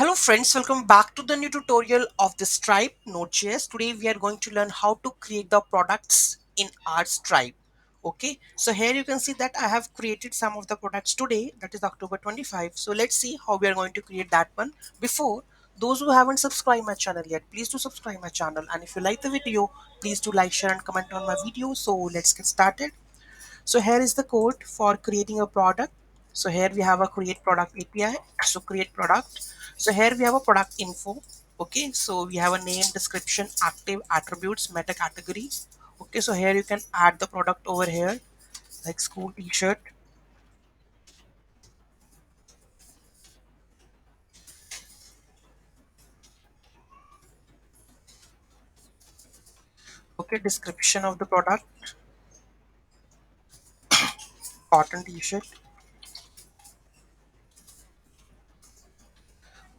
Hello friends, welcome back to the new tutorial of the Stripe Node.js. Today we are going to learn how to create the products in our Stripe. Okay, so here you can see that I have created some of the products today, that is October 25. So let's see how we are going to create that one. Before, those who haven't subscribed my channel yet, please do subscribe my channel. And if you like the video, please do like, share and comment on my video. So let's get started. So here is the code for creating a product. So here we have a create product API. So create product. So here we have a product info. Okay, so we have a name, description, active attributes, meta category. Okay, so here you can add the product over here, like school t-shirt. Okay, description of the product, cotton t-shirt.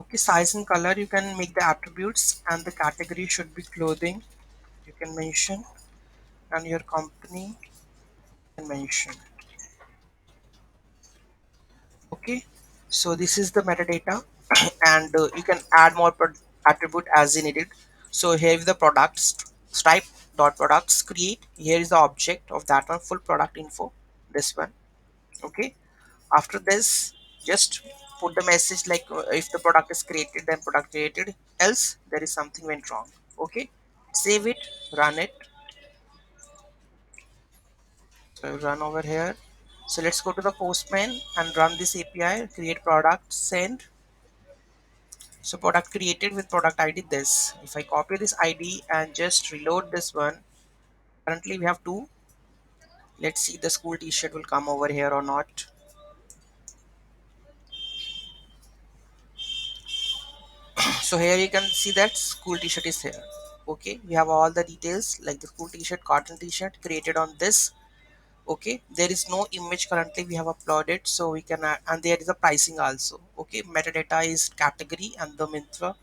Okay, size and color, you can make the attributes, and the category should be clothing. You can mention, and your company can mention. Okay, so this is the metadata and you can add more attribute as you needed. So here is the products stripe dot products create. Here is the object of that one, full product info, this one. Okay, after this just put the message like if the product is created, then product created, else there is something went wrong. Okay, save it, run it. So run over here. So let's go to the postman and run this API, create product, send. So product created with product ID this. If I copy this ID and just reload this one, currently we have two. Let's see the school t-shirt will come over here or not. So here you can see that school t-shirt is here. Okay, we have all the details like the school t-shirt, cotton t-shirt created on this. Okay, there is no image currently we have uploaded, so we can add, and there is a pricing also. Okay, metadata is category and the Mintra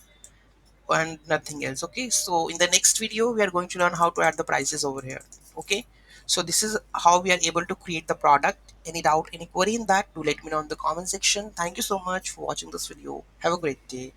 and nothing else. Okay, so in the next video we are going to learn how to add the prices over here. Okay, so this is how we are able to create the product. Any doubt, any query in that, do let me know in the comment section. Thank you so much for watching this video. Have a great day.